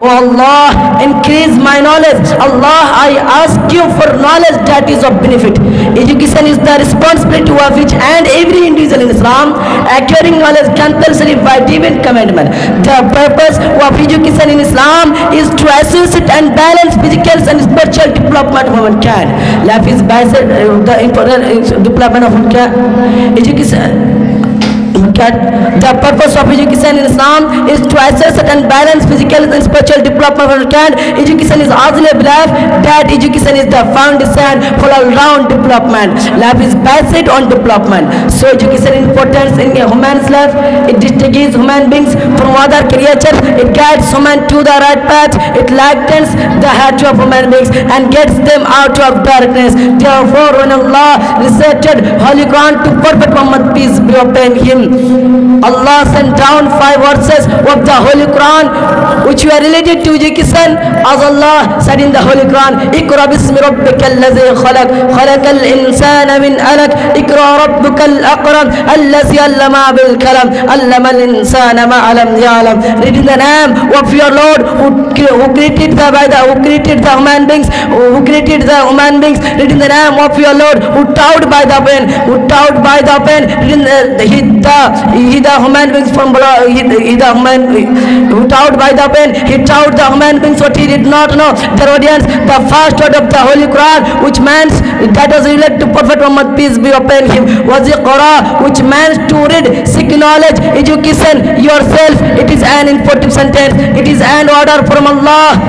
Oh Allah, increase my knowledge. Allah, I ask you for knowledge that is of benefit. Education is the responsibility of each and every individual in Islam. Acquiring knowledge compulsory by divine commandment. The purpose of education in Islam is to assist and balance physical and spiritual development of mankind. Life is based the important development of mankind. Education. The purpose of education in Islam is to assess and balance physical and spiritual development of mankind. Education is also a belief that education is the foundation for all-round development. Life is based on development. So education importance in a human's life. It distinguishes human beings from other creatures. It guides human to the right path. It lightens the heart of human beings and gets them out of darkness. Therefore, when Allah recited Holy Quran to Prophet Muhammad, peace be upon him, Allah sent down 5 verses of the Holy Quran which were related to education, as Allah said in the Holy Quran, Iqra bismi rabbikal ladzi khalaq, khalaqal insana min alaq, Iqra rabbukal aqram, allazi allama bil kalam, allama al insana ma lam ya'lam. Read in the name of your Lord who created the human beings, Read in the name of your Lord who taught by the pen, He the human beings from below, who taught by the pen, he taught the human beings what he did not know. Their audience, the first word of the Holy Quran, which means that was related to Prophet Muhammad, peace be upon him, was Iqra, which means to read, seek knowledge, education yourself. It is an important sentence. It is an order from Allah.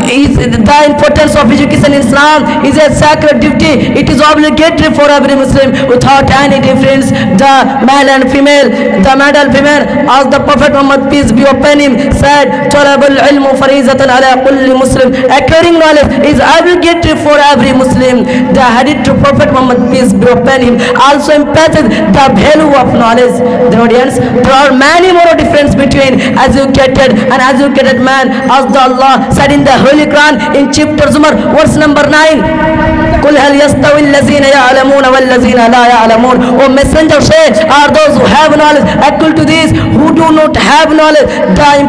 The importance of education in Islam is a sacred duty. It is obligatory for every Muslim without any difference, the male and female, as the Prophet Muhammad, peace be upon him, said, Talabul ilmu farizatan ala kulli Muslim. Acquiring knowledge is obligatory for every Muslim. The hadith to Prophet Muhammad, peace be upon him, also emphasizes the value of knowledge. The audience, there are many more differences between educated and educated man, as the Allah said in the Holy Quran in chapter Zumar, verse number 9. Qul hal yastawi allazina ya'lamuna wal lazina la ya'lamun. O messenger, say, are those who have knowledge equal to these who do not have knowledge? The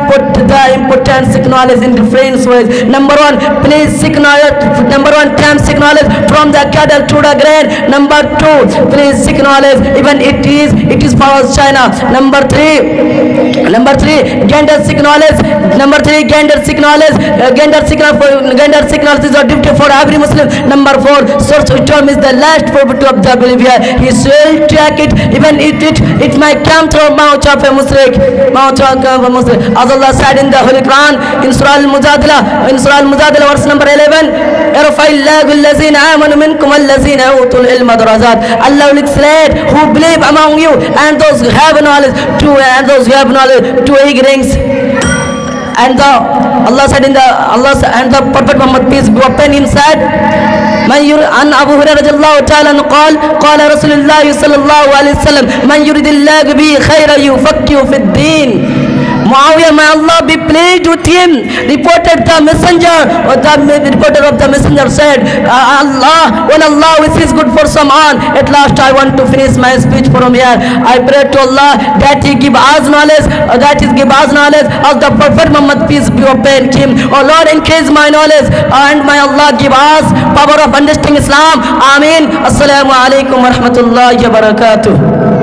importance of knowledge in different ways. Number 1, please seek knowledge. Number 1, can seek knowledge from the cattle to the grain. Number 2, please seek knowledge even it is for China. Number 3, gender seek knowledge. Number 3, gender seek knowledge. Gender seek knowledge is a duty for every Muslim. Number 4, source term is the last property of the believer. He shall track it, even it might come through mouth of a Muslim. As Allah said in the Holy Quran, in Surah Al-Mujadila, verse number 11, Allah will explain who believe among you and those who have knowledge to ignorance. And Allah said and the Prophet Muhammad, peace be upon him, said, عن أبو هريرة رضي الله تعالى عنه قال رسول الله صلى الله عليه وسلم من يريد الله به خيرا يفقهه في الدين. Muawiyah, may Allah be pleased with him, reporter of the messenger said, when Allah wishes good for someone. At last I want to finish my speech from here. I pray to Allah that He give us knowledge, as the Prophet Muhammad, peace be upon him. Oh Lord, increase my knowledge and may Allah give us power of understanding Islam. Ameen. Assalamu alaikum wa rahmatullahi wa barakatuh.